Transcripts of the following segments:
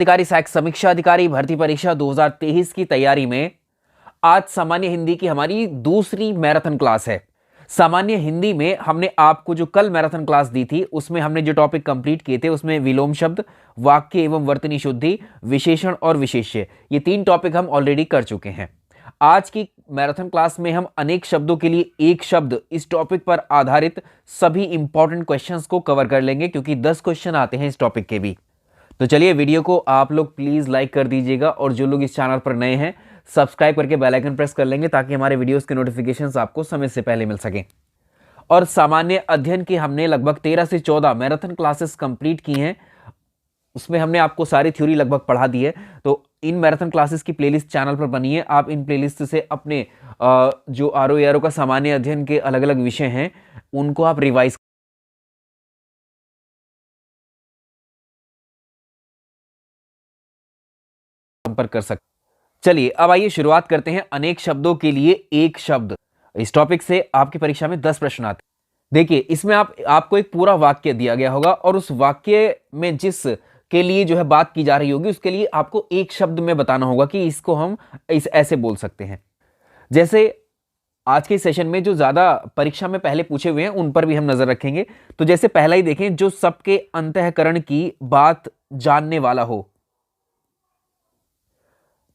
अधिकारी सहायक समीक्षा अधिकारी भर्ती परीक्षा 2023 की तैयारी में आज सामान्य हिंदी की हमारी दूसरी मैराथन क्लास है। सामान्य हिंदी में हमने आपको जो कल मैराथन क्लास दी थी उसमें हमने जो टॉपिक कंप्लीट किए थे उसमें विलोम शब्द, वाक्य एवं वर्तनी शुद्धि, विशेषण और विशेष्य, ये 3 टॉपिक हम ऑलरेडी कर चुके हैं। आज की मैराथन क्लास में हम अनेक शब्दों के लिए एक शब्द इस टॉपिक पर आधारित सभी इंपॉर्टेंट क्वेश्चंस को कवर कर लेंगे, क्योंकि 10 क्वेश्चन आते हैं इस टॉपिक के भी। तो चलिए वीडियो को आप लोग प्लीज लाइक कर दीजिएगा और जो लोग इस चैनल पर नए हैं सब्सक्राइब करके बेल आइकन प्रेस कर लेंगे ताकि हमारे वीडियोस के नोटिफिकेशंस आपको समय से पहले मिल सकें। और सामान्य अध्ययन की हमने लगभग 13 से 14 मैराथन क्लासेस कंप्लीट की हैं, उसमें हमने आपको सारी थ्योरी लगभग पढ़ा दी है। तो इन मैराथन क्लासेस की प्लेलिस्ट चैनल पर बनी है, आप इन प्लेलिस्ट से अपने जो आरओ एआरओ का सामान्य अध्ययन के अलग अलग विषय हैं उनको आप रिवाइज संपर्क कर सकते। चलिए अब आइए शुरुआत करते हैं अनेक शब्दों के लिए एक शब्द। इस टॉपिक से आपकी परीक्षा में 10 प्रश्न आते हैं। देखिए इसमें आपको एक पूरा वाक्य दिया गया होगा और उस वाक्य में जिस के लिए जो है बात की जा रही होगी उसके लिए आपको एक शब्द में बताना होगा कि इसको हम ऐसे बोल सकते हैं। जैसे आज के सेशन में जो ज्यादा परीक्षा में पहले पूछे हुए हैं उन पर भी हम नजर रखेंगे। तो जैसे पहला ही देखें, जो सबके अंतःकरण की बात जानने वाला हो।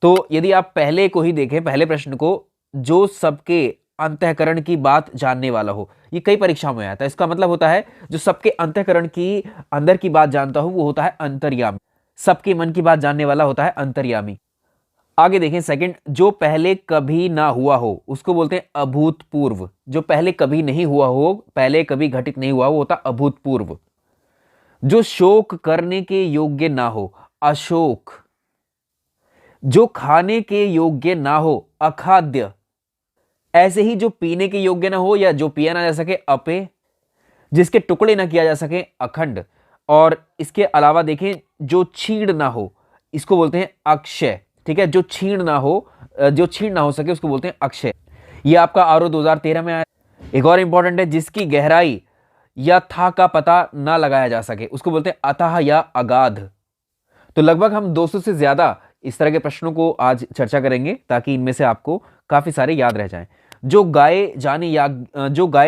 तो यदि आप पहले को ही देखें, पहले प्रश्न को, जो सबके अंतःकरण की बात जानने वाला हो, ये कई परीक्षाओं में आता है। इसका मतलब होता है जो सबके अंतःकरण की अंदर की बात जानता हो वो होता है अंतर्यामी। सबके मन की बात जानने वाला होता है अंतर्यामी। आगे देखें सेकंड, जो पहले कभी ना हुआ हो उसको बोलते हैं अभूतपूर्व। जो पहले कभी नहीं हुआ हो, पहले कभी घटित नहीं हुआ, वो होता अभूतपूर्व। जो शोक करने के योग्य ना हो, अशोक। जो खाने के योग्य ना हो, अखाद्य। ऐसे ही जो पीने के योग्य ना हो या जो पिया ना जा सके, अपेय। जिसके टुकड़े ना किया जा सके, अखंड। और इसके अलावा देखें, जो छीण ना हो इसको बोलते हैं अक्षय। ठीक है, जो छीण ना हो सके उसको बोलते हैं अक्षय। ये आपका आरओ 2013 में आया। एक और इंपॉर्टेंट है, जिसकी गहराई या था का पता ना लगाया जा सके उसको बोलते हैं अथाह या अगाध। तो लगभग हम 200 से ज्यादा इस तरह के प्रश्नों को आज चर्चा करेंगे ताकि इनमें से आपको काफी सारे याद रह जाएं। जो गाए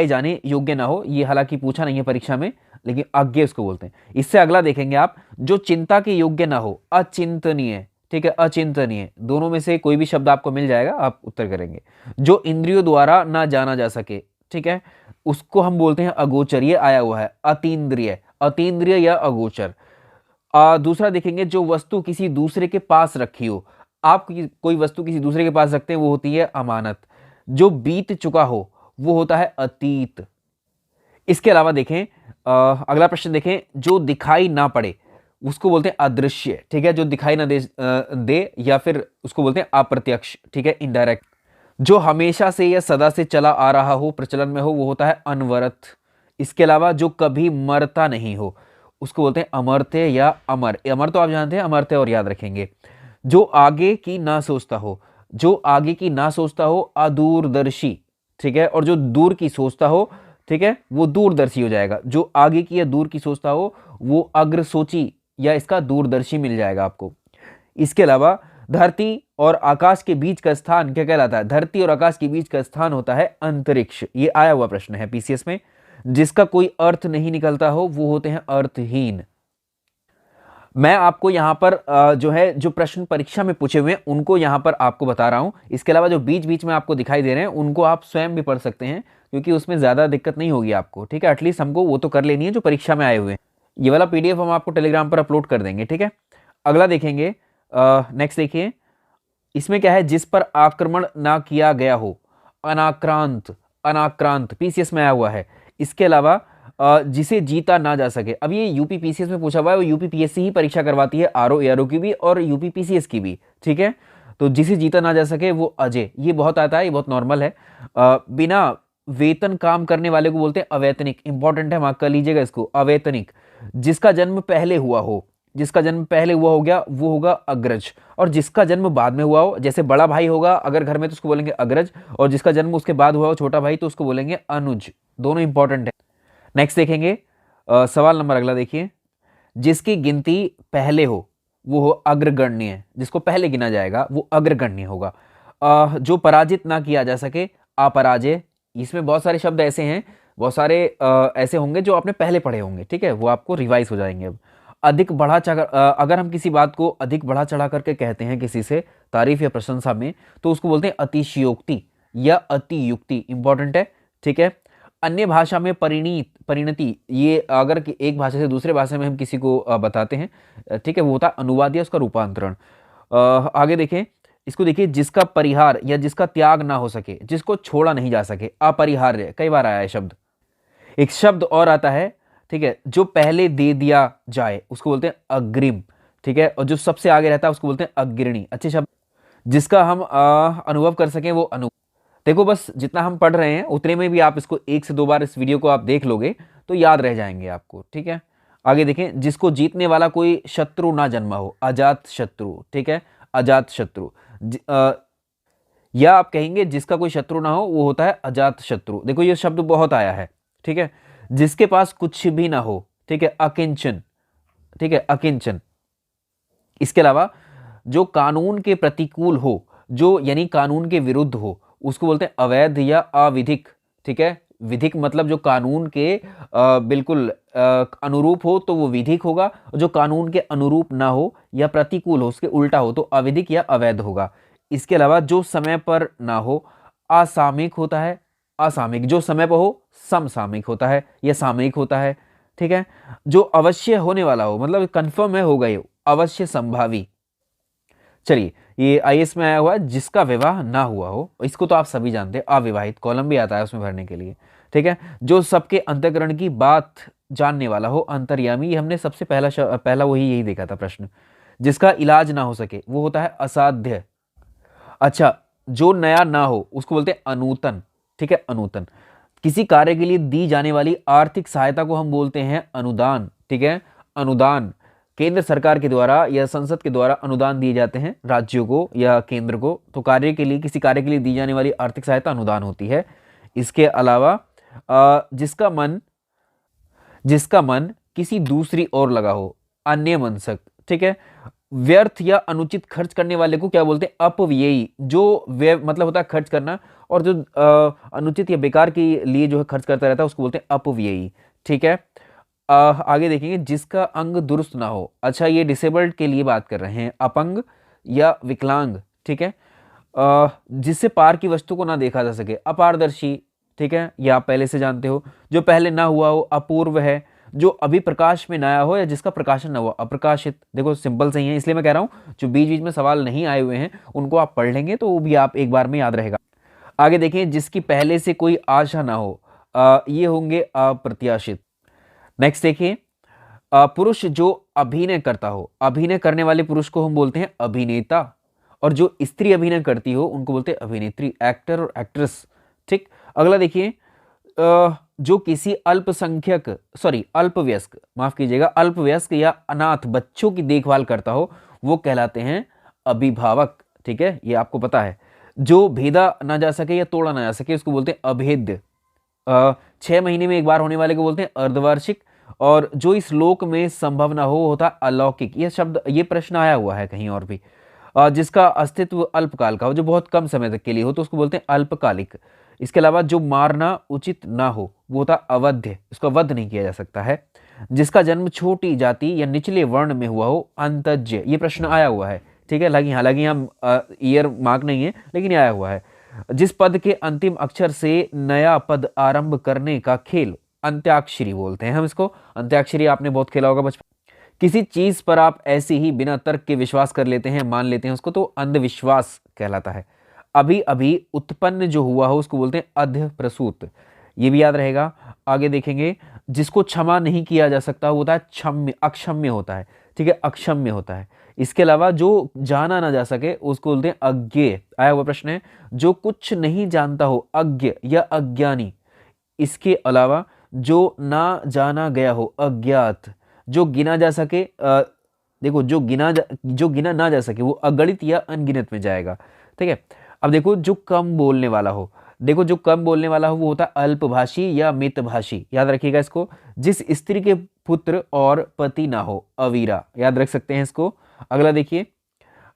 जाने योग्य ना हो, ये हालांकि पूछा नहीं है परीक्षा में, लेकिन अज्ञेय उसको बोलते हैं। इससे अगला देखेंगे आप, जो चिंता के योग्य ना हो, अचिंतनीय। ठीक है, अचिंतनीय। दोनों में से कोई भी शब्द आपको मिल जाएगा, आप उत्तर करेंगे। जो इंद्रियों द्वारा ना जाना जा सके, ठीक है, उसको हम बोलते हैं अगोचर। ये आया हुआ है अतीन्द्रिय या अगोचर। दूसरा देखेंगे, जो वस्तु किसी दूसरे के पास रखी हो। आप कोई वस्तु किसी दूसरे के पास रखते हैं वो होती है अमानत। जो बीत चुका हो वो होता है अतीत। इसके अलावा देखें, अगला प्रश्न देखें, जो दिखाई ना पड़े उसको बोलते हैं अदृश्य। ठीक है, जो दिखाई ना दे या फिर उसको बोलते हैं अप्रत्यक्ष। ठीक है, इनडायरेक्ट। जो हमेशा से या सदा से चला आ रहा हो, प्रचलन में हो, वो होता है अनवरत। इसके अलावा जो कभी मरता नहीं हो उसको बोलते हैं अमर्त्य या अमर। अमर तो आप जानते हैं, अमर्त्य और याद रखेंगे। जो आगे की ना सोचता हो, अदूरदर्शी। ठीक है, और जो दूर की सोचता हो, ठीक है, वो दूरदर्शी हो जाएगा। जो आगे की या दूर की सोचता हो वो अग्रसोची या इसका दूरदर्शी मिल जाएगा आपको। इसके अलावा धरती और आकाश के बीच का स्थान क्या कहलाता है? धरती और आकाश के बीच का स्थान होता है अंतरिक्ष। ये आया हुआ प्रश्न है पीसीएस में। जिसका कोई अर्थ नहीं निकलता हो वो होते हैं अर्थहीन। मैं आपको यहां पर जो प्रश्न परीक्षा में पूछे हुए हैं उनको यहां पर आपको बता रहा हूं। इसके अलावा जो बीच बीच में आपको दिखाई दे रहे हैं उनको आप स्वयं भी पढ़ सकते हैं, क्योंकि उसमें ज्यादा दिक्कत नहीं होगी आपको। ठीक है, एटलीस्ट हमको वो तो कर लेनी है जो परीक्षा में आए हुए हैं। ये वाला पीडीएफ हम आपको टेलीग्राम पर अपलोड कर देंगे। ठीक है, अगला देखेंगे, नेक्स्ट देखिए, इसमें क्या है, जिस पर आक्रमण ना किया गया हो, अनाक्रांत पीसीएस में आया हुआ है। इसके अलावा जिसे जीता ना जा सके, अब ये यूपी पीसीएस में पूछा हुआ है, वो यूपी पीएससी ही परीक्षा करवाती है, आरओ एआरओ की भी और यूपी पीसीएस की भी। ठीक है, तो जिसे जीता ना जा सके वो अजय। ये बहुत आता है, ये बहुत नॉर्मल है। बिना वेतन काम करने वाले को बोलते हैं अवैतनिक। इंपॉर्टेंट है, मार्क कर लीजिएगा इसको, अवैतनिक। जिसका जन्म पहले हुआ हो गया वो होगा अग्रज। और जिसका जन्म बाद में हुआ हो, जैसे बड़ा भाई होगा अगर घर में तो उसको बोलेंगे अग्रज, और जिसका जन्म उसके बाद हुआ हो छोटा भाई तो उसको बोलेंगे अनुज। दोनों इंपॉर्टेंट है। नेक्स्ट देखेंगे, सवाल नंबर अगला देखिए, जिसकी गिनती पहले हो वो हो अग्रगण्य, जिसको पहले गिना जाएगा वो अग्रगण्य होगा। जो पराजित ना किया जा सके, अपराजय। इसमें बहुत सारे शब्द ऐसे हैं, बहुत सारे ऐसे होंगे जो आपने पहले पढ़े होंगे, ठीक है, वो आपको रिवाइज हो जाएंगे अब। अधिक बढ़ा चढ़ा, अगर हम किसी बात को अधिक बढ़ा चढ़ा करके कहते हैं किसी से तारीफ या प्रशंसा में, तो उसको बोलते हैं अतिशयोक्ति या अतियुक्ति। इंपॉर्टेंट है, ठीक है। अन्य भाषा में परिणति, ये अगर एक भाषा से दूसरे भाषा में हम किसी को बताते हैं, ठीक है, वो होता है अनुवाद या उसका रूपांतरण। आगे देखें, इसको देखिए, जिसका परिहार या जिसका त्याग ना हो सके, जिसको छोड़ा नहीं जा सके, अपरिहार्य, कई बार आया है शब्द। एक शब्द और आता है, ठीक है, जो पहले दे दिया जाए उसको बोलते हैं अग्रिम, ठीक है, और जो सबसे आगे रहता है उसको बोलते हैं अग्रणी। अच्छे शब्द जिसका हम अनुभव कर सकें वो देखो, बस जितना हम पढ़ रहे हैं उतने में भी आप इसको 1 से 2 बार इस वीडियो को आप देख लोगे तो याद रह जाएंगे आपको, ठीक है। आगे देखें, जिसको जीतने वाला कोई शत्रु ना जन्मा हो, अजात शत्रु, ठीक है, अजात शत्रु। या आप कहेंगे जिसका कोई शत्रु ना हो, वो होता है अजात शत्रु। देखो ये शब्द बहुत आया है, ठीक है। जिसके पास कुछ भी ना हो, ठीक है, अकिंचन, ठीक है, अकिंचन। इसके अलावा जो कानून के प्रतिकूल हो, जो यानी कानून के विरुद्ध हो, उसको बोलते हैं अवैध या अविधिक, ठीक है। विधिक मतलब जो कानून के बिल्कुल अनुरूप हो तो वो विधिक होगा, जो कानून के अनुरूप ना हो या प्रतिकूल हो, उसके उल्टा हो तो अविधिक या अवैध होगा। इसके अलावा जो समय पर ना हो, असामयिक होता है, असामयिक। जो समय पर हो, समसामयिक होता है या सामयिक होता है, ठीक है। जो अवश्य होने वाला हो, मतलब कंफर्म है, हो गई, अवश्य संभावी। चलिए, ये आईएएस में आया हुआ है, जिसका विवाह ना हुआ हो, इसको तो आप सभी जानते हैं, अविवाहित, कॉलम भी आता है उसमें भरने के लिए, ठीक है। जो सबके अंतःकरण की बात जानने वाला हो, अंतर्यामी। ये हमने सबसे पहला वही यही देखा था प्रश्न। जिसका इलाज ना हो सके, वो होता है असाध्य। अच्छा, जो नया ना हो उसको बोलते हैं अनूतन, ठीक है, अनूतन। किसी कार्य के लिए दी जाने वाली आर्थिक सहायता को हम बोलते हैं अनुदान, ठीक है, अनुदान। केंद्र सरकार के द्वारा या संसद के द्वारा अनुदान दिए जाते हैं राज्यों को या केंद्र को, तो कार्य के लिए, किसी कार्य के लिए दी जाने वाली आर्थिक सहायता अनुदान होती है। इसके अलावा जिसका मन किसी दूसरी ओर लगा हो, अन्य मनसक, ठीक है। व्यर्थ या अनुचित खर्च करने वाले को क्या बोलते हैं, अपव्ययी। जो व्यय मतलब होता है खर्च करना, और जो अनुचित या बेकार के लिए जो है खर्च करता रहता है उसको बोलते हैं अपव्ययी, ठीक है। आगे देखेंगे, जिसका अंग दुरुस्त ना हो। अच्छा, ये डिसेबल्ड के लिए बात कर रहे हैं, अपंग या विकलांग, ठीक है। जिससे पार की वस्तु को ना देखा जा सके, अपारदर्शी, ठीक है, ये आप पहले से जानते हो। जो पहले ना हुआ हो, अपूर्व है। जो अभी प्रकाश में नया हो या जिसका प्रकाशन ना हुआ, अप्रकाशित। देखो सिंपल सही है, इसलिए मैं कह रहा हूं जो बीच बीच में सवाल नहीं आए हुए हैं उनको आप पढ़ लेंगे तो वो भी आप एक बार में याद रहेगा। आगे देखिए, जिसकी पहले से कोई आशा ना हो, ये होंगे अप्रत्याशित। नेक्स्ट देखिए, पुरुष जो अभिनय करता हो, अभिनय करने वाले पुरुष को हम बोलते हैं अभिनेता, और जो स्त्री अभिनय करती हो उनको बोलते हैं अभिनेत्री, एक्टर और एक्ट्रेस, ठीक। अगला देखिए, जो किसी अल्पवयस्क, माफ कीजिएगा, अल्पवयस्क या अनाथ बच्चों की देखभाल करता हो, वो कहलाते हैं अभिभावक, ठीक है, ये आपको पता है। जो भेदा ना जा सके या तोड़ा ना जा सके उसको बोलते हैं अभेद्य। 6 महीने में एक बार होने वाले को बोलते हैं अर्धवार्षिक, और जो इस लोक में संभव ना हो होता अलौकिक। ये शब्द, ये प्रश्न आया हुआ है कहीं और भी। जिसका अस्तित्व अल्पकाल का हो, जो बहुत कम समय तक के लिए हो, तो उसको बोलते हैं अल्पकालिक। इसके अलावा जो मारना उचित ना हो वो होता अवध्य, उसका वध नहीं किया जा सकता है। जिसका जन्म छोटी जाति या निचले वर्ण में हुआ हो, अंतज्य। ये प्रश्न आया हुआ है, ठीक है, हालांकि हम ईयर मार्क नहीं है लेकिन ये आया हुआ है। जिस पद के अंतिम अक्षर से नया पद आरंभ करने का खेल, अंत्याक्षरी बोलते हैं हम इसको। अंत्याक्षरी आपने बहुत खेला होगा बचपन। किसी चीज पर आप ऐसे ही बिना तर्क के विश्वास कर लेते हैं, मान लेते हैं उसको, तो अंधविश्वास कहलाता है। अभी अभी उत्पन्न जो हुआ हो उसको बोलते हैं अधप्रसूत, ये भी याद रहेगा। आगे देखेंगे, जिसको क्षमा नहीं किया जा सकता वो होता है क्षम्य, अक्षम्य होता है, ठीक है, अक्षम्य होता है। इसके अलावा जो जाना ना जा सके उसको बोलते हैं अज्ञेय, आया हुआ प्रश्न है। जो कुछ नहीं जानता हो, अज्ञ या अज्ञानी। इसके अलावा जो ना जाना गया हो, अज्ञात। जो गिना जा सके, देखो जो गिना ना जा सके वो अगणित या अनगिनत में जाएगा, ठीक है। अब देखो, जो कम बोलने वाला हो, देखो जो कम बोलने वाला हो वो होता है अल्पभाषी या मितभाषी, याद रखिएगा इसको। जिस स्त्री के पुत्र और पति ना हो, अवीरा, याद रख सकते हैं इसको। अगला देखिए,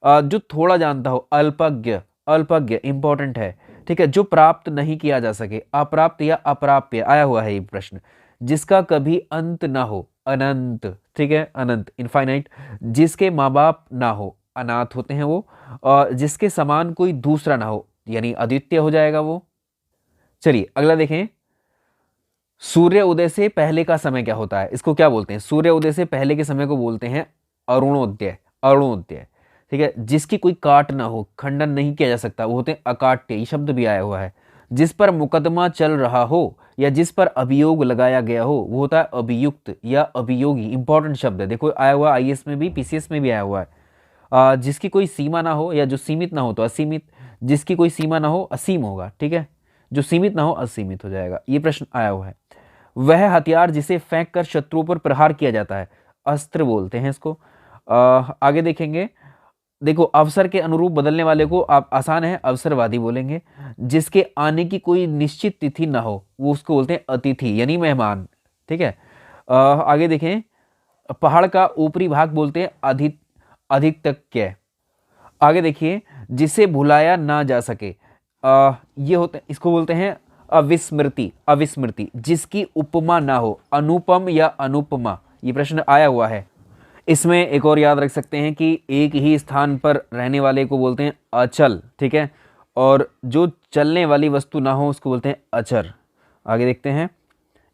जो थोड़ा जानता हो, अल्पज्ञ, अल्पज्ञ इंपॉर्टेंट है, ठीक है। जो प्राप्त नहीं किया जा सके, अप्राप्त या अप्राप्य आया हुआ है ये प्रश्न। जिसका कभी अंत ना हो, अनंत, ठीक है, अनंत, इनफाइनाइट। जिसके माँ बाप ना हो, अनाथ होते हैं वो। और जिसके समान कोई दूसरा ना हो, यानी अद्वितीय हो जाएगा वो। चलिए अगला देखें, सूर्य उदय से पहले का समय क्या होता है, इसको क्या बोलते हैं? सूर्य उदय से पहले के समय को बोलते हैं अरुणोदय, अरुणोदय, ठीक है। जिसकी कोई काट ना हो, खंडन नहीं किया जा सकता, वो होते हैं अकाट्य, ये शब्द भी आया हुआ है। जिस पर मुकदमा चल रहा हो या जिस पर अभियोग लगाया गया हो, वो होता है अभियुक्त या अभियोगी, इंपॉर्टेंट शब्द है, देखो आया हुआ आईएएस में भी, पीसीएस में भी आया हुआ है। जिसकी कोई सीमा ना हो, या जो सीमित ना हो तो असीमित, जिसकी कोई सीमा ना हो असीम होगा, ठीक है। जो सीमित ना हो असीमित हो जाएगा, ये प्रश्न आया हुआ है। वह हथियार जिसे फेंक कर शत्रुओं पर प्रहार किया जाता है, अस्त्र बोलते हैं इसको। आगे देखेंगे, देखो अवसर के अनुरूप बदलने वाले को आप आसान है, अवसरवादी बोलेंगे। जिसके आने की कोई निश्चित तिथि ना हो, वो उसको बोलते हैं अतिथि, यानी मेहमान, ठीक है। आगे देखें, पहाड़ का ऊपरी भाग बोलते हैं अधिकतक्य। आगे देखिए, जिसे भुलाया ना जा सके, ये होते, इसको बोलते हैं अविस्मृति, अविस्मृति। जिसकी उपमा ना हो, अनुपम या अनुपमा, ये प्रश्न आया हुआ है। इसमें एक और याद रख सकते हैं कि एक ही स्थान पर रहने वाले को बोलते हैं अचल, ठीक है। और जो चलने वाली वस्तु ना हो उसको बोलते हैं अचर। आगे देखते हैं,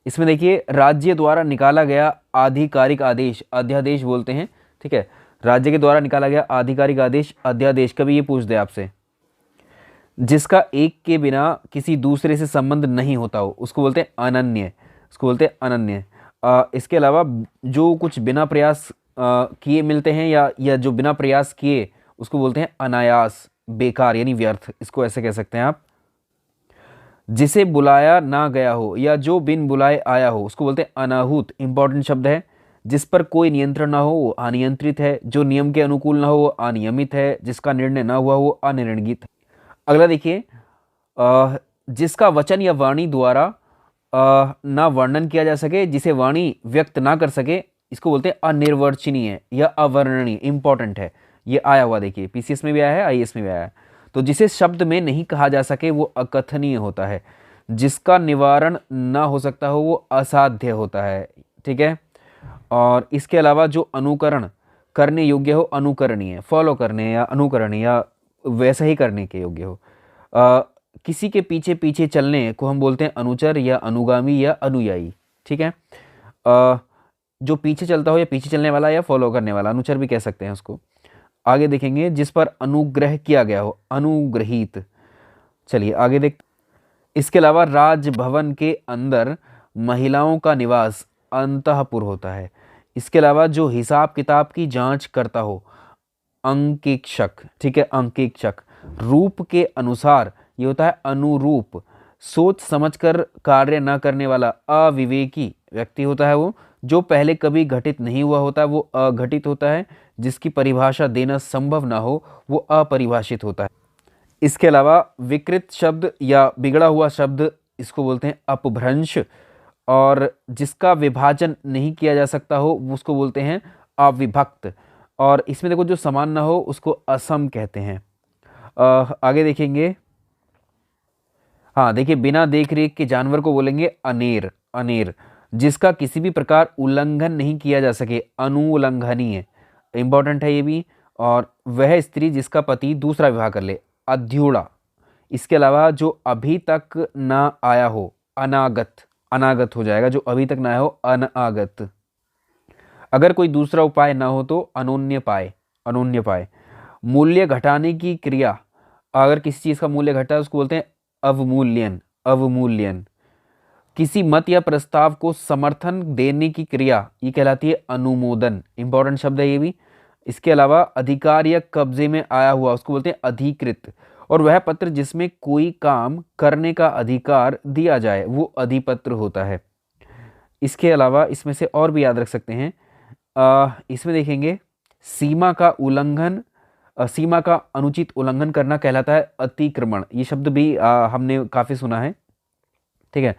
इसमें देखिए, राज्य द्वारा निकाला गया आधिकारिक आदेश, अध्यादेश बोलते हैं, ठीक है। राज्य के द्वारा निकाला गया आधिकारिक आदेश, अध्यादेश। कभी ये पूछ दे आपसे, जिसका एक के बिना किसी दूसरे से संबंध नहीं होता हो, उसको बोलते हैं अनन्य, उसको बोलते हैं अनन्य। इसके अलावा जो कुछ बिना प्रयास किए मिलते हैं, या जो बिना प्रयास किए, उसको बोलते हैं अनायास, बेकार यानी व्यर्थ, इसको ऐसे कह सकते हैं आप। जिसे बुलाया ना गया हो या जो बिन बुलाए आया हो, उसको बोलते हैं अनाहूत, इंपॉर्टेंट शब्द है। जिस पर कोई नियंत्रण ना हो वो अनियंत्रित है। जो नियम के अनुकूल ना हो वो अनियमित है। जिसका निर्णय ना हुआ वो अनिर्णित है। अगला देखिए, जिसका वचन या वाणी द्वारा ना वर्णन किया जा सके, जिसे वाणी व्यक्त ना कर सके, इसको बोलते हैं अनिर्वचनीय या अवर्णनीय, इंपॉर्टेंट है। ये आया हुआ देखिए, पीसीएस में भी आया है, आईएएस में भी आया है। तो जिसे शब्द में नहीं कहा जा सके वो अकथनीय होता है। जिसका निवारण ना हो सकता हो वो असाध्य होता है, ठीक है। और इसके अलावा जो अनुकरण करने योग्य हो, अनुकरणीय, फॉलो करने या अनुकरणीय या वैसा ही करने के योग्य हो। किसी के पीछे पीछे चलने को हम बोलते हैं अनुचर या अनुगामी या अनुयायी, ठीक है। जो पीछे चलता हो या पीछे चलने वाला या फॉलो करने वाला, अनुचर भी कह सकते हैं उसको। आगे देखेंगे, जिस पर अनुग्रह किया गया हो, अनुग्रहित। चलिए आगे देख, इसके अलावा राजभवन के अंदर महिलाओं का निवास अंतःपुर होता है। इसके अलावा जो हिसाब किताब की जांच करता हो, अंकेक्षक, ठीक है, अंकेक्षक। रूप के अनुसार ये होता है अनुरूप। सोच समझकर कार्य न करने वाला अविवेकी व्यक्ति होता है वो। जो पहले कभी घटित नहीं हुआ होता है वो अघटित होता है। जिसकी परिभाषा देना संभव ना हो वो अपरिभाषित होता है। इसके अलावा विकृत शब्द या बिगड़ा हुआ शब्द, इसको बोलते हैं अपभ्रंश। और जिसका विभाजन नहीं किया जा सकता हो उसको बोलते हैं अविभक्त। और इसमें देखो, जो समान ना हो उसको असम कहते हैं। आगे देखेंगे, हाँ देखिए, बिना देख रेख के जानवर को बोलेंगे अनेर, अनेर। जिसका किसी भी प्रकार उल्लंघन नहीं किया जा सके, अनुउल्लंघनीय, इंपॉर्टेंट है ये भी। और वह स्त्री जिसका पति दूसरा विवाह कर ले, अध्युड़ा। इसके अलावा जो अभी तक ना आया हो, अनागत, अनागत हो जाएगा। जो अभी तक ना आया हो, अनागत। अगर कोई दूसरा उपाय ना हो तो अनोन्य पाय। मूल्य घटाने की क्रिया, अगर किसी चीज़ का मूल्य घटा है उसको बोलते हैं अवमूल्यन, अवमूल्यन। किसी मत या प्रस्ताव को समर्थन देने की क्रिया, ये कहलाती है अनुमोदन, इंपॉर्टेंट शब्द है ये भी। इसके अलावा अधिकार या कब्जे में आया हुआ, उसको बोलते हैं अधिकृत। और वह पत्र जिसमें कोई काम करने का अधिकार दिया जाए वो अधिपत्र होता है। इसके अलावा इसमें से और भी याद रख सकते हैं, इसमें देखेंगे, सीमा का उल्लंघन, सीमा का अनुचित उल्लंघन करना कहलाता है अतिक्रमण। ये शब्द भी हमने काफ़ी सुना है, ठीक है।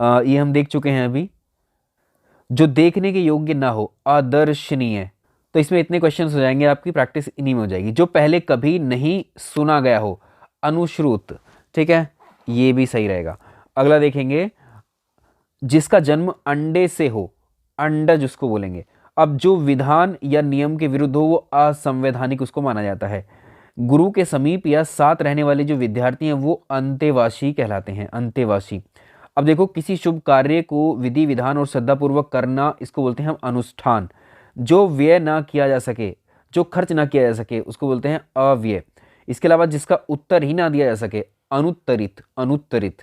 ये हम देख चुके हैं अभी। जो देखने के योग्य ना हो, अदर्शनीय, तो इसमें इतने क्वेश्चंस हो जाएंगे, आपकी प्रैक्टिस इन्हीं में हो जाएगी। जो पहले कभी नहीं सुना गया हो, अनुश्रुत, ठीक है, ये भी सही रहेगा। अगला देखेंगे, जिसका जन्म अंडे से हो, अंडज उसको बोलेंगे। अब जो विधान या नियम के विरुद्ध हो वो असंवैधानिक उसको माना जाता है। गुरु के समीप या साथ रहने वाले जो विद्यार्थी हैं वो अंतेवासी कहलाते हैं, अंतेवासी। अब देखो, किसी शुभ कार्य को विधि विधान और श्रद्धापूर्वक करना, इसको बोलते हैं हम अनुष्ठान। जो व्यय ना किया जा सके, जो खर्च ना किया जा सके, उसको बोलते हैं अव्यय। इसके अलावा जिसका उत्तर ही ना दिया जा सके, अनुत्तरित, अनुत्तरित।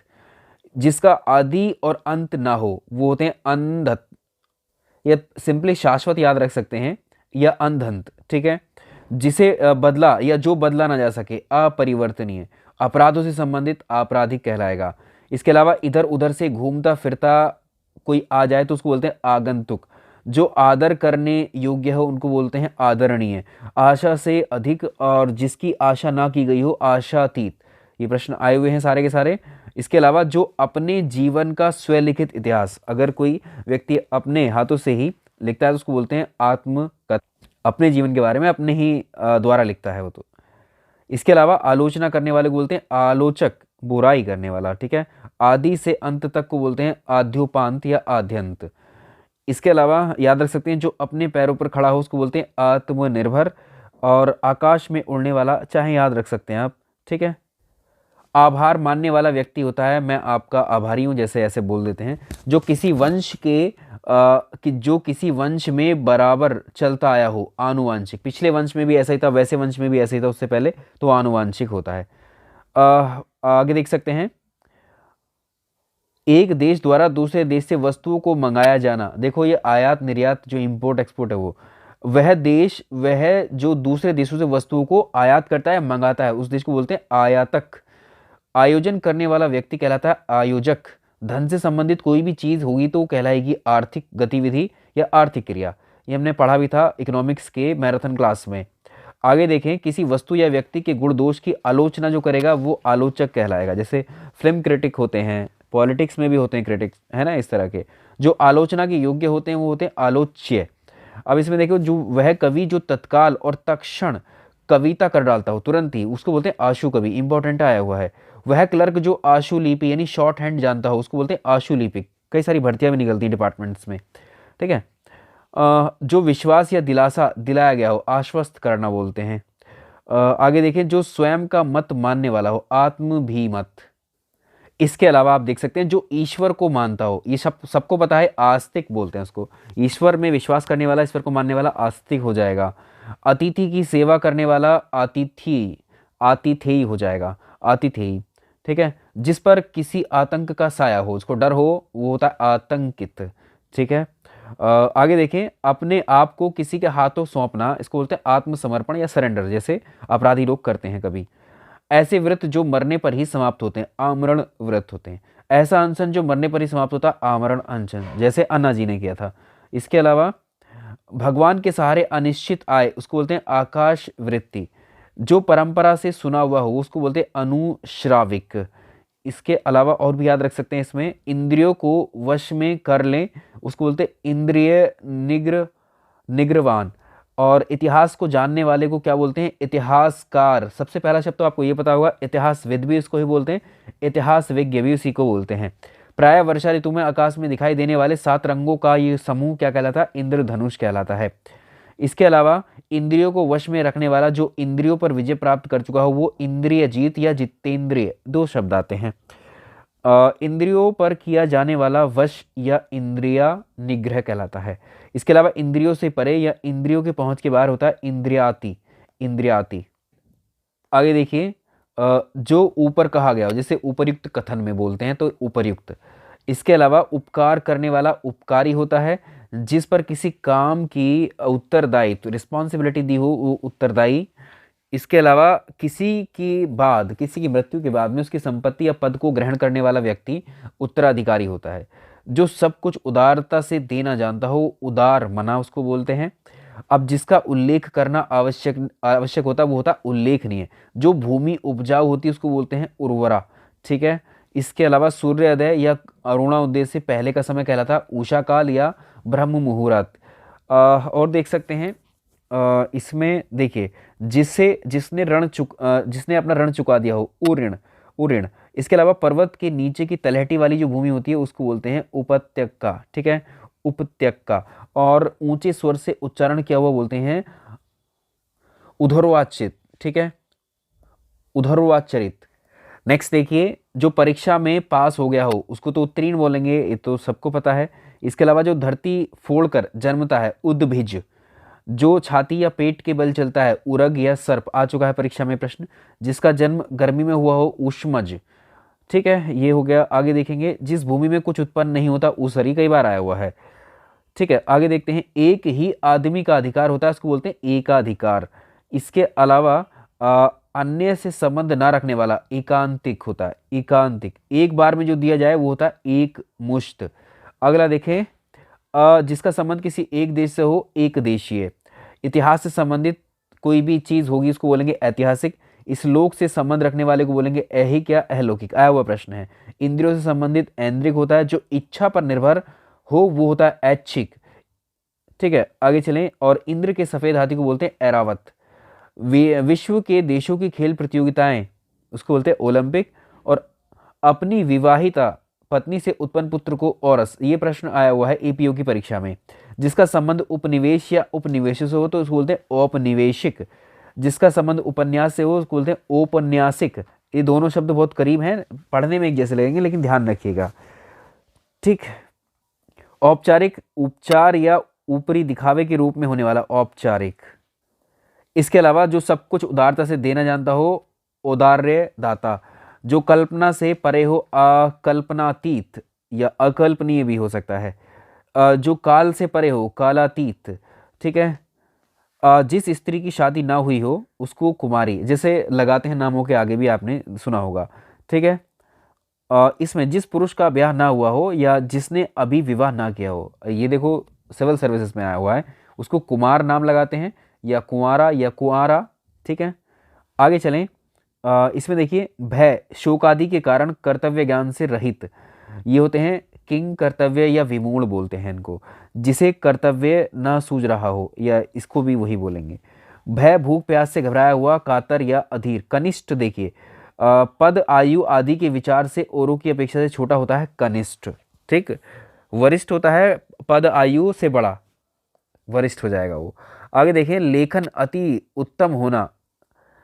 जिसका आदि और अंत ना हो, वो होते हैं अंधत, या सिंपली शाश्वत याद रख सकते हैं, या अंधंत, ठीक है। जिसे बदला या जो बदला ना जा सके, अपरिवर्तनीय। अपराधों से संबंधित आपराधिक कहलाएगा। इसके अलावा इधर उधर से घूमता फिरता कोई आ जाए तो उसको बोलते हैं आगंतुक। जो आदर करने योग्य हो उनको बोलते हैं आदरणीय। आशा से अधिक और जिसकी आशा ना की गई हो, आशातीत। ये प्रश्न आए हुए हैं सारे के सारे। इसके अलावा जो अपने जीवन का स्वलिखित इतिहास, अगर कोई व्यक्ति अपने हाथों से ही लिखता है तो उसको बोलते हैं आत्मकथा। अपने जीवन के बारे में अपने ही द्वारा लिखता है वो तो। इसके अलावा आलोचना करने वाले को बोलते हैं आलोचक, बुराई करने वाला, ठीक है। आदि से अंत तक को बोलते हैं आद्योपांत या आद्यंत। इसके अलावा याद रख सकते हैं, जो अपने पैरों पर खड़ा हो उसको बोलते हैं आत्मनिर्भर। और आकाश में उड़ने वाला, चाहे याद रख सकते हैं आप, ठीक है। आभार मानने वाला व्यक्ति होता है, मैं आपका आभारी हूँ, जैसे ऐसे बोल देते हैं। जो किसी वंश के जो किसी वंश में बराबर चलता आया हो, आनुवांशिक। पिछले वंश में भी ऐसा ही था, वैसे वंश में भी ऐसा ही था उससे पहले, तो आनुवांशिक होता है। आगे देख सकते हैं, एक देश द्वारा दूसरे देश से वस्तुओं को मंगाया जाना। देखो, ये आयात निर्यात, जो इंपोर्ट एक्सपोर्ट है, वो वह देश, वह जो दूसरे देशों से वस्तुओं को आयात करता है, मंगाता है, उस देश को बोलते हैं आयातक। आयोजन करने वाला व्यक्ति कहलाता है आयोजक। धन से संबंधित कोई भी चीज होगी तो वो कहलाएगी आर्थिक गतिविधि या आर्थिक क्रिया। ये हमने पढ़ा भी था इकोनॉमिक्स के मैराथन क्लास में। आगे देखें, किसी वस्तु या व्यक्ति के गुण दोष की आलोचना जो करेगा वो आलोचक कहलाएगा। जैसे फिल्म क्रिटिक होते हैं, पॉलिटिक्स में भी होते हैं क्रिटिक्स, है ना, इस तरह के। जो आलोचना के योग्य होते हैं वो होते हैं आलोच्य। अब इसमें देखो, जो वह कवि जो तत्काल और तत्क्षण कविता कर डालता हो, तुरंत ही, उसको बोलते हैं आशु कवि। इंपॉर्टेंट आया हुआ है। वह क्लर्क जो आशुलिपि यानी शॉर्ट हैंड जानता हो उसको बोलते हैं आशुलिपिक। कई सारी भर्तियां भी निकलती हैं डिपार्टमेंट्स में, ठीक है। जो विश्वास या दिलासा दिलाया गया हो, आश्वस्त करना बोलते हैं। आगे देखें, जो स्वयं का मत मानने वाला हो, आत्मभिमत। इसके अलावा आप देख सकते हैं, जो ईश्वर को मानता हो, ये सबको पता है, आस्तिक बोलते हैं उसको। ईश्वर में विश्वास करने वाला, ईश्वर को मानने वाला आस्तिक हो जाएगा। अतिथि की सेवा करने वाला आतिथ्य, आतिथेयी हो जाएगा, आतिथेयी, ठीक है। जिस पर किसी आतंक का साया हो, उसको डर हो, वो होता है आतंकित, ठीक है। आगे देखें, अपने आप को किसी के हाथों सौंपना, इसको बोलते हैं आत्मसमर्पण या सरेंडर, जैसे अपराधी लोग करते हैं कभी। ऐसे व्रत जो मरने पर ही समाप्त होते हैं, आमरण व्रत होते हैं। ऐसा अनशन जो मरने पर ही समाप्त होता है, आमरण अनशन, जैसे अन्ना जी ने किया था। इसके अलावा भगवान के सहारे अनिश्चित आय, उसको बोलते हैं आकाश वृत्ति। जो परंपरा से सुना हुआ हो उसको बोलते हैं अनुश्राविक। इसके अलावा और भी याद रख सकते हैं इसमें, इंद्रियों को वश में कर लें, उसको बोलते हैं इंद्रिय निग्रवान। और इतिहास को जानने वाले को क्या बोलते हैं, इतिहासकार। सबसे पहला शब्द तो आपको ये पता होगा, इतिहासविद भी उसको ही बोलते हैं, इतिहास विज्ञ भी उसी को बोलते हैं। प्राय वर्षा ऋतु में आकाश में दिखाई देने वाले 7 रंगों का ये समूह क्या कहलाता है, इंद्रधनुष कहलाता है। इसके अलावा इंद्रियों को वश में रखने वाला, जो इंद्रियों पर विजय प्राप्त कर चुका हो, वो इंद्रिय जीत या जितेंद्रिय, 2 शब्द आते हैं। इंद्रियों पर किया जाने वाला वश या इंद्रिया निग्रह कहलाता है। इसके अलावा इंद्रियों से परे या इंद्रियों के पहुंच के बाहर होता है इंद्रियाति, इंद्रियाति। आगे देखिए, जो ऊपर कहा गया हो, जैसे उपर्युक्त कथन में बोलते हैं तो उपर्युक्त। इसके अलावा उपकार करने वाला उपकारी होता है, जिस पर किसी काम की उत्तरदायित्व, रिस्पॉन्सिबिलिटी दी हो, वो उत्तरदायी। इसके अलावा किसी की मृत्यु के बाद में उसकी संपत्ति या पद को ग्रहण करने वाला व्यक्ति उत्तराधिकारी होता है। जो सब कुछ उदारता से देना जानता हो, उदार मना उसको बोलते हैं। अब जिसका उल्लेख करना आवश्यक होता है वो होता उल्लेखनीय। जो भूमि उपजाऊ होती है उसको बोलते हैं उर्वरा, ठीक है। इसके अलावा सूर्योदय या अरुणोदय से पहले का समय कहलाता है उषा काल या ब्रह्म मुहूर्त। और देख सकते हैं, इसमें देखिए, जिसने अपना ऋण चुका दिया हो, वो ऋण। इसके अलावा पर्वत के नीचे की तलहटी वाली जो भूमि होती है उसको बोलते हैं उपत्यका, ठीक है, उपत्यका। और ऊंचे स्वर से उच्चारण किया हुआ बोलते हैं उधर्वाचित, ठीक है, उधर्वाचरित। नेक्स्ट देखिए, जो परीक्षा में पास हो गया हो उसको तो उत्तीर्ण बोलेंगे, ये तो सबको पता है। इसके अलावा जो धरती फोड़कर जन्मता है, उद्भिज। जो छाती या पेट के बल चलता है, उरग या सर्प। आ चुका है परीक्षा में प्रश्न। जिसका जन्म गर्मी में हुआ हो, ऊष्मज, ठीक है, ये हो गया। आगे देखेंगे, जिस भूमि में कुछ उत्पन्न नहीं होता, ऊसरी, कई बार आया हुआ है, ठीक है। आगे देखते हैं, एक ही आदमी का अधिकार होता है, इसको बोलते हैं एकाधिकार। इसके अलावा अन्य से संबंध ना रखने वाला एकांतिक होता है, एकांतिक। एक बार में जो दिया जाए वो होता है एक मुश्त। अगला देखें, जिसका संबंध किसी एक देश से हो, एक देशीय। इतिहास से संबंधित कोई भी चीज होगी उसको बोलेंगे ऐतिहासिक। इस लोक से संबंध रखने वाले को बोलेंगे ऐहिक या अहलौकिक, आया हुआ प्रश्न है। इंद्रियों से संबंधित ऐन्द्रिक होता है, जो इच्छा पर निर्भर हो वो होता है ऐच्छिक, ठीक है। आगे चलें, और इंद्र के सफेद हाथी को बोलते हैं ऐरावत। विश्व के देशों की खेल प्रतियोगिताएं उसको बोलते हैं ओलंपिक। और अपनी विवाहिता पत्नी से उत्पन्न पुत्र को औरस, ये प्रश्न आया हुआ है एपीओ की परीक्षा में। जिसका संबंध उपनिवेश या उपनिवेश से हो तो उसको बोलते हैं औपनिवेशिक। जिसका संबंध उपन्यास से हो उसको बोलते हैं औपन्यासिक। ये दोनों शब्द बहुत करीब हैं, पढ़ने में एक जैसे लगेंगे, लेकिन ध्यान रखिएगा, ठीक। औपचारिक, उपचार या ऊपरी दिखावे के रूप में होने वाला, औपचारिक। इसके अलावा जो सब कुछ उदारता से देना जानता हो, औदार्य दाता। जो कल्पना से परे हो, अकल्पनातीत या अकल्पनीय भी हो सकता है। जो काल से परे हो, कालातीत, ठीक है। जिस स्त्री की शादी ना हुई हो उसको कुमारी, जैसे लगाते हैं नामों के आगे भी आपने सुना होगा, ठीक है। इसमें जिस पुरुष का ब्याह ना हुआ हो या जिसने अभी विवाह ना किया हो, ये देखो सिविल सर्विसेज में आया हुआ है, उसको कुमार नाम लगाते हैं, या कुंवारा या कुआरा, ठीक है। आगे चलें, इसमें देखिए, भय, शोक आदि के कारण कर्तव्य ज्ञान से रहित, ये होते हैं किंग कर्तव्य या विमूढ़ बोलते हैं इनको। जिसे कर्तव्य ना सूझ रहा हो, या इसको भी वही बोलेंगे। भय, भूख प्यास से घबराया हुआ, कातर या अधीर। कनिष्ठ देखिए, पद आयु आदि के विचार से औरों की अपेक्षा से छोटा होता है कनिष्ठ, ठीक। वरिष्ठ होता है पद आयु से बड़ा, वरिष्ठ हो जाएगा वो। आगे देखें, लेखन अति उत्तम होना,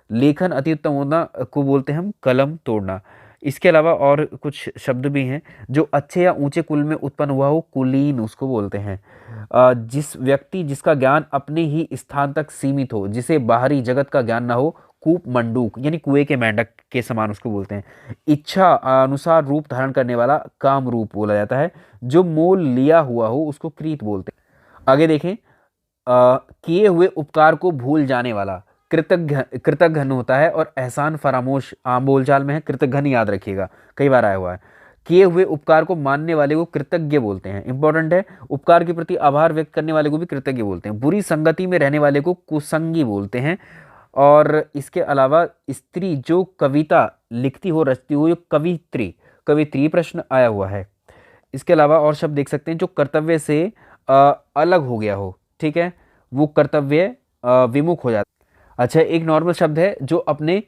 लेखन अति उत्तम होना को बोलते हैं हम कलम तोड़ना। इसके अलावा और कुछ शब्द भी हैं, जो अच्छे या ऊंचे कुल में उत्पन्न हुआ हो, कुलीन उसको बोलते हैं। जिसका ज्ञान अपने ही स्थान तक सीमित हो, जिसे बाहरी जगत का ज्ञान ना हो, कूप मंडूक, यानी कुएं के मेंढक के समान उसको बोलते हैं। इच्छा अनुसार रूप धारण करने वाला काम रूप बोला जाता है। जो मोल लिया हुआ हो उसको क्रीत बोलते हैं। आगे देखें, किए हुए उपकार को भूल जाने वाला कृतघ्न होता है। और एहसान फरामोश आम बोलचाल में है, कृतघ्न याद रखिएगा, कई बार आया हुआ है। किए हुए उपकार को मानने वाले को कृतज्ञ बोलते हैं, इंपॉर्टेंट है। उपकार के प्रति आभार व्यक्त करने वाले को भी कृतज्ञ बोलते हैं। बुरी संगति में रहने वाले को कुसंगी बोलते हैं। और इसके अलावा स्त्री जो कविता लिखती हो, रचती हो, ये कवित्री, कवित्री प्रश्न आया हुआ है। इसके अलावा और शब्द देख सकते हैं, जो कर्तव्य से अलग हो गया हो, ठीक है, वो कर्तव्य विमुख हो जाता है। अच्छा, एक नॉर्मल शब्द है, जो अपने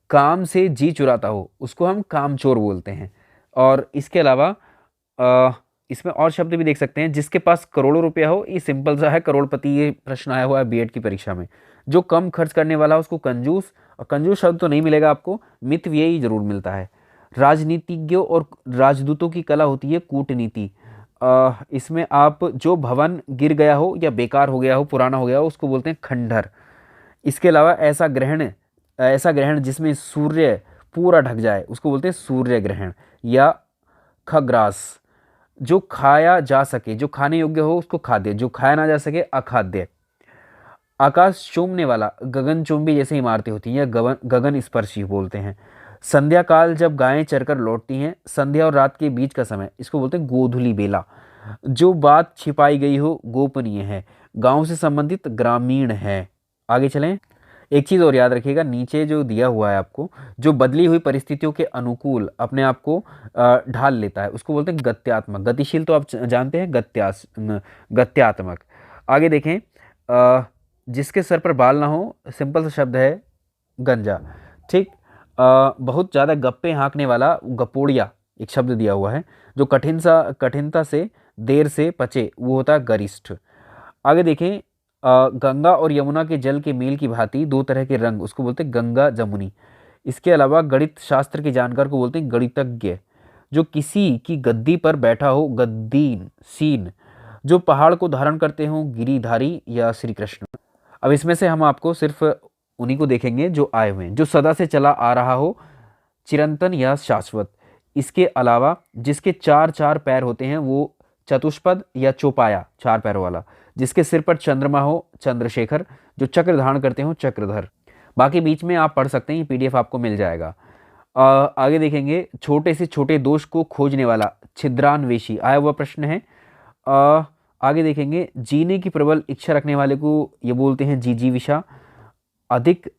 काम से जी चुराता हो उसको हम कामचोर बोलते हैं। और इसके अलावा इसमें और शब्द भी देख सकते हैं, जिसके पास करोड़ों रुपया हो, ये सिंपल सा है, करोड़पति, ये प्रश्न आया हुआ है बीएड की परीक्षा में। जो कम खर्च करने वाला हो उसको कंजूस, और कंजूस शब्द तो नहीं मिलेगा आपको, मितव्ययी जरूर मिलता है। राजनीतिज्ञों और राजदूतों की कला होती है कूटनीति। इसमें आप जो भवन गिर गया हो या बेकार हो गया हो, पुराना हो गया हो, उसको बोलते हैं खंडहर। इसके अलावा ऐसा ग्रहण जिसमें सूर्य पूरा ढक जाए उसको बोलते हैं सूर्य ग्रहण या खग्रास। जो खाया जा सके, जो खाने योग्य हो उसको खाद्य, जो खाया ना जा सके अखाद्य। आकाश चूमने वाला, गगनचुंबी जैसी इमारतें होती हैं, या गगन स्पर्शी बोलते हैं। संध्या काल, जब गायें चरकर लौटती हैं, संध्या और रात के बीच का समय, इसको बोलते हैं गोधूली बेला। जो बात छिपाई गई हो गोपनीय है। गांव से संबंधित ग्रामीण है। आगे चलें, एक चीज़ और याद रखिएगा, नीचे जो दिया हुआ है आपको, जो बदली हुई परिस्थितियों के अनुकूल अपने आप को ढाल लेता है उसको बोलते हैं गत्यात्मक। गतिशील तो आप जानते हैं, गत्यात्मक। आगे देखें, जिसके सर पर बाल ना हो, सिंपल सा शब्द है गंजा। ठीक। बहुत ज़्यादा गप्पे हाँकने वाला गपोड़िया एक शब्द दिया हुआ है। जो कठिनता से देर से पचे वो होता है गरिष्ठ। आगे देखें, गंगा और यमुना के जल के मेल की भांति दो तरह के रंग, उसको बोलते हैं गंगा जमुनी। इसके अलावा गणित शास्त्र के जानकार को बोलते हैं गणितज्ञ। जो किसी की गद्दी पर बैठा हो, गद्दीन सीन। जो पहाड़ को धारण करते हो, गिरिधारी या श्री कृष्ण। अब इसमें से हम आपको सिर्फ उन्हीं को देखेंगे जो आए हुए हैं। जो सदा से चला आ रहा हो, चिरंतन या शाश्वत। इसके अलावा जिसके चार चार पैर होते हैं वो चतुष्पद या चौपाया, चार पैरों वाला। जिसके सिर पर चंद्रमा हो, चंद्रशेखर। जो चक्र धारण करते हो, चक्रधर। बाकी बीच में आप पढ़ सकते हैं, ये पीडीएफ आपको मिल जाएगा। आगे देखेंगे, छोटे से छोटे दोष को खोजने वाला, छिद्रान्वेषी आया हुआ प्रश्न है। आगे देखेंगे, जीने की प्रबल इच्छा रखने वाले को ये बोलते हैं जिजीविषा। अधिक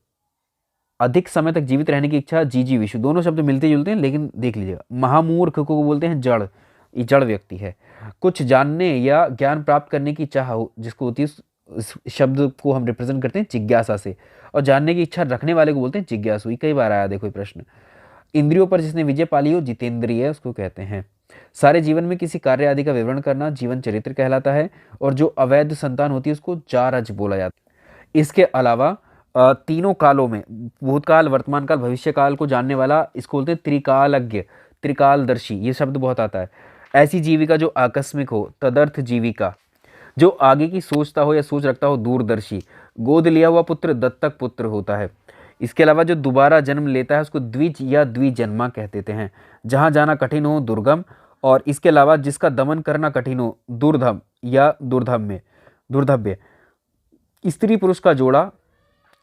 अधिक समय तक जीवित रहने की इच्छा, जिजीविषु। दोनों शब्द मिलते जुलते हैं, लेकिन देख लीजिएगा। महामूर्ख को बोलते हैं जड़, ये जड़ व्यक्ति है। कुछ जानने या ज्ञान प्राप्त करने की चाह हो, जिसको होती है, इस शब्द को हम रिप्रेजेंट करते हैं जिज्ञासा से। और जानने की इच्छा रखने वाले को बोलते हैं जिज्ञासु। ये कई बार आया देखो ये प्रश्न। इंद्रियों पर जिसने विजय पाली हो, जितेंद्रिय उसको कहते हैं। सारे जीवन में किसी कार्य आदि का विवरण करना जीवन चरित्र कहलाता है। और जो अवैध संतान होती है उसको जारज बोला जाता है। इसके अलावा तीनों कालों में, भूतकाल, वर्तमान काल, भविष्य काल को जानने वाला, इसको बोलते हैं त्रिकालज्ञ, त्रिकालदर्शी। ये शब्द बहुत आता है। ऐसी जीविका जो आकस्मिक हो, तदर्थ जीविका। जो आगे की सोचता हो या सोच रखता हो, दूरदर्शी। गोद लिया हुआ पुत्र दत्तक पुत्र होता है। इसके अलावा जो दोबारा जन्म लेता है उसको द्विज या द्विजन्मा कह देते हैं। जहाँ जाना कठिन हो, दुर्गम। और इसके अलावा जिसका दमन करना कठिन हो, दुर्धम या दुर्धव्य। स्त्री पुरुष का जोड़ा,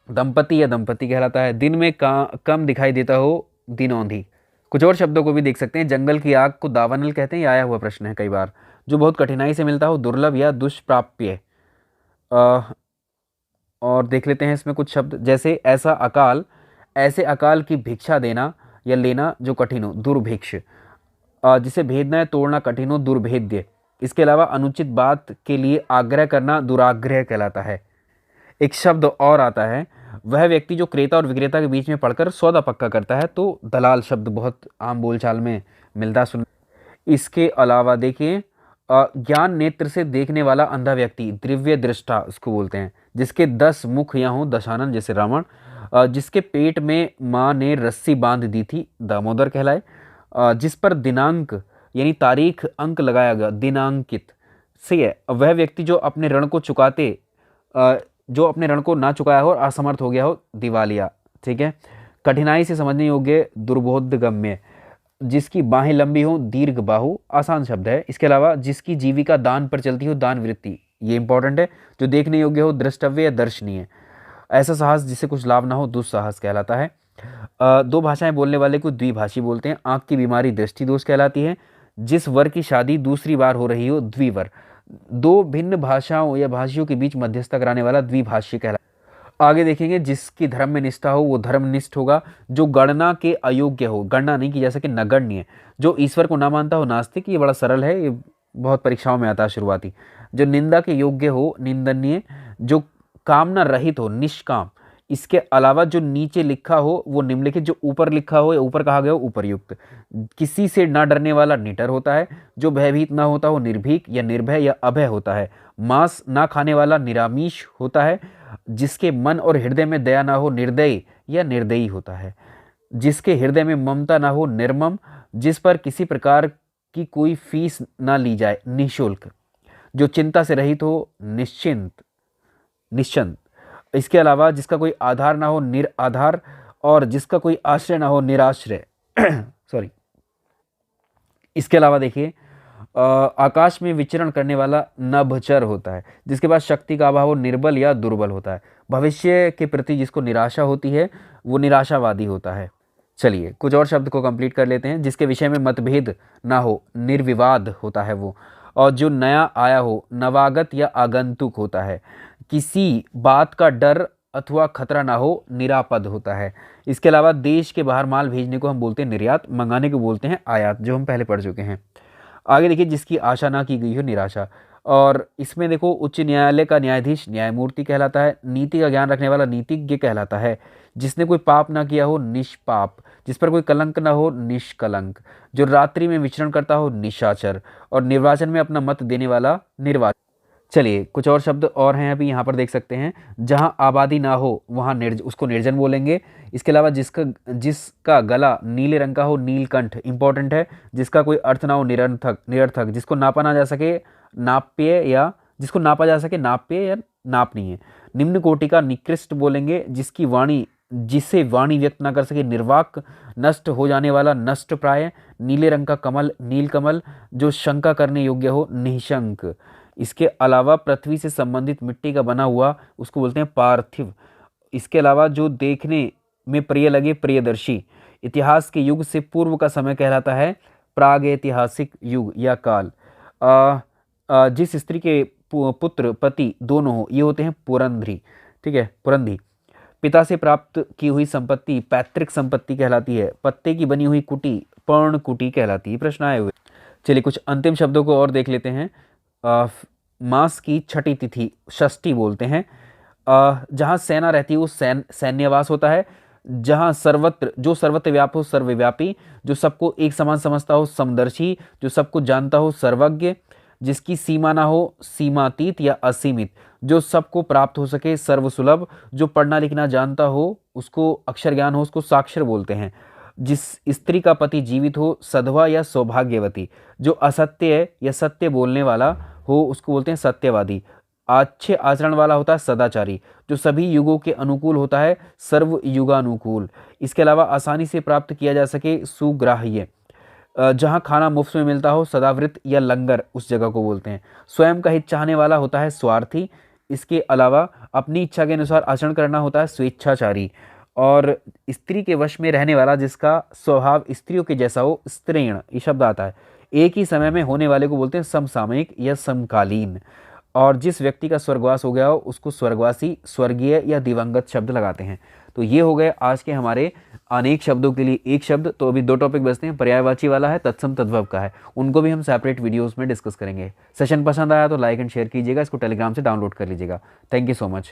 दंपति या दंपति कहलाता है। दिन में कम दिखाई देता हो, दिनौंधी। कुछ और शब्दों को भी देख सकते हैं। जंगल की आग को दावानल कहते हैं, ये आया हुआ प्रश्न है कई बार। जो बहुत कठिनाई से मिलता हो, दुर्लभ या दुष्प्राप्य। और देख लेते हैं इसमें कुछ शब्द, जैसे ऐसा अकाल, ऐसे अकाल की भिक्षा देना या लेना जो कठिन हो, दुर्भिक्ष। जिसे भेदना या तोड़ना कठिन हो, दुर्भेद्य। इसके अलावा अनुचित बात के लिए आग्रह करना दुराग्रह कहलाता है। एक शब्द और आता है, वह व्यक्ति जो क्रेता और विक्रेता के बीच में पढ़कर सौदा पक्का करता है, तो दलाल शब्द बहुत आम बोलचाल में मिलता सुन। इसके अलावा देखिए, ज्ञान नेत्र से देखने वाला अंधा व्यक्ति, दिव्य दृष्टा उसको बोलते हैं। जिसके 10 मुख या हो, दशानन जैसे रावण। जिसके पेट में माँ ने रस्सी बांध दी थी, दामोदर कहलाए। जिस पर दिनांक यानी तारीख अंक लगाया गया, दिनांकित। सही है। वह व्यक्ति जो अपने ऋण को जो अपने ऋण को ना चुकाया हो और असमर्थ हो गया हो, दिवालिया। ठीक है। कठिनाई से समझने योग्य, दुर्बोधगम्य। जिसकी बाहें लंबी हो, दीर्घ बाहु, आसान शब्द है। इसके अलावा जिसकी जीविका दान पर चलती हो, दान वृत्ति, ये इंपॉर्टेंट है। जो देखने योग्य हो, द्रष्टव्य या दर्शनीय। ऐसा साहस जिससे कुछ लाभ ना हो, दुस्साहस कहलाता है। दो भाषाएं बोलने वाले को द्विभाषी बोलते हैं। आंख की बीमारी दृष्टि दोष कहलाती है। जिस वर की शादी दूसरी बार हो रही हो, द्विवर। दो भिन्न भाषाओं या भाषियों के बीच मध्यस्थता कराने वाला द्विभाषी कहलाता है। आगे देखेंगे, जिसकी धर्म में निष्ठा हो वो धर्मनिष्ठ होगा। जो गणना के अयोग्य हो, गणना नहीं की जा सके, नगण्य। जो ईश्वर को ना मानता हो, नास्तिक। ये बड़ा सरल है, ये बहुत परीक्षाओं में आता है शुरुआती। जो निंदा के योग्य हो, निंदनीय। जो कामना रहित हो, निष्काम। इसके अलावा जो नीचे लिखा हो वो निम्नलिखित। जो ऊपर लिखा हो या ऊपर कहा गया हो, उपरयुक्त। किसी से ना डरने वाला निडर होता है। जो भयभीत ना होता हो, निर्भीक या निर्भय या अभय होता है। मांस ना खाने वाला निरामीष होता है। जिसके मन और हृदय में दया ना हो, निर्दयी या निर्दयी होता है। जिसके हृदय में ममता ना हो, निर्मम। जिस पर किसी प्रकार की कोई फीस ना ली जाए, निःशुल्क। जो चिंता से रहित हो, निश्चिंत। इसके अलावा जिसका कोई आधार ना हो, निराधार। और जिसका कोई आश्रय ना हो, निराश्रय। सॉरी। इसके अलावा देखिए, आकाश में विचरण करने वाला नभचर होता है। जिसके पास शक्ति का अभाव हो, निर्बल या दुर्बल होता है। भविष्य के प्रति जिसको निराशा होती है वो निराशावादी होता है। चलिए कुछ और शब्द को कंप्लीट कर लेते हैं। जिसके विषय में मतभेद ना हो, निर्विवाद होता है वो। और जो नया आया हो, नवागत या आगंतुक होता है। किसी बात का डर अथवा खतरा ना हो, निरापद होता है। इसके अलावा देश के बाहर माल भेजने को हम बोलते हैं निर्यात, मंगाने को बोलते हैं आयात, जो हम पहले पढ़ चुके हैं। आगे देखिए, जिसकी आशा ना की गई हो, निराशा। और इसमें देखो उच्च न्यायालय का न्यायाधीश न्यायमूर्ति कहलाता है। नीति का ज्ञान रखने वाला नीतिज्ञ कहलाता है। जिसने कोई पाप ना किया हो निष्पाप, जिस पर कोई कलंक ना हो निष्कलंक, जो रात्रि में विचरण करता हो निशाचर, और निर्वाचन में अपना मत देने वाला निर्वाचक। चलिए कुछ और शब्द और हैं अभी यहाँ पर देख सकते हैं। जहाँ आबादी ना हो वहाँ उसको निर्जन बोलेंगे। इसके अलावा जिसका गला नीले रंग का हो नीलकंठ इंपॉर्टेंट है। जिसका कोई अर्थ ना हो निरर्थक निरर्थक। जिसको नापा ना जा सके नाप्य, या जिसको नापा जा सके नाप्य या नापनीय। निम्न कोटि का निकृष्ट बोलेंगे। जिसे वाणी व्यक्त ना कर सके निर्वाक। नष्ट हो जाने वाला नष्ट प्राय। नीले रंग का कमल नीलकमल। जो शंका करने योग्य हो निशंक। इसके अलावा पृथ्वी से संबंधित मिट्टी का बना हुआ उसको बोलते हैं पार्थिव। इसके अलावा जो देखने में प्रिय लगे प्रियदर्शी। इतिहास के युग से पूर्व का समय कहलाता है प्रागैतिहासिक युग या काल। जिस स्त्री के पुत्र पति दोनों हो ये होते हैं पुरंध्री। ठीक है, पुरंधी। पिता से प्राप्त की हुई संपत्ति पैतृक संपत्ति कहलाती है। पत्ते की बनी हुई कुटी पर्ण कुटी कहलाती है। प्रश्न आए हुए। चलिए कुछ अंतिम शब्दों को और देख लेते हैं। मास की छठी तिथि षष्ठी बोलते हैं। जहाँ सेना रहती है वो सैन्यवास होता है। जहाँ सर्वत्र व्याप हो सर्वव्यापी। जो सबको एक समान समझता हो समदर्शी। जो सबको जानता हो सर्वज्ञ। जिसकी सीमा ना हो सीमातीत या असीमित। जो सबको प्राप्त हो सके सर्वसुलभ। जो पढ़ना लिखना जानता हो उसको अक्षर ज्ञान हो उसको साक्षर बोलते हैं। जिस स्त्री का पति जीवित हो सधवा या सौभाग्यवती। जो असत्य है या सत्य बोलने वाला हो उसको बोलते हैं सत्यवादी। अच्छे आचरण वाला होता है सदाचारी। जो सभी युगों के अनुकूल होता है सर्व युगानुकूल। इसके अलावा आसानी से प्राप्त किया जा सके सुग्राह्य। जहाँ खाना मुफ्त में मिलता हो सदावृत या लंगर उस जगह को बोलते हैं। स्वयं का हित चाहने वाला होता है स्वार्थी। इसके अलावा अपनी इच्छा के अनुसार आचरण करना होता है स्वेच्छाचारी। और स्त्री के वश में रहने वाला जिसका स्वभाव स्त्रियों के जैसा हो स्त्रीण ये शब्द आता है। एक ही समय में होने वाले को बोलते हैं समसामयिक या समकालीन। और जिस व्यक्ति का स्वर्गवास हो गया हो उसको स्वर्गवासी स्वर्गीय या दिवंगत शब्द लगाते हैं। तो ये हो गए आज के हमारे अनेक शब्दों के लिए एक शब्द। तो अभी दो टॉपिक बचते हैं, पर्यायवाची वाला है, तत्सम तद्भव का है। उनको भी हम सेपरेट वीडियोस में डिस्कस करेंगे। सेशन पसंद आया तो लाइक एंड शेयर कीजिएगा। इसको टेलीग्राम से डाउनलोड कर लीजिएगा। Thank you so much.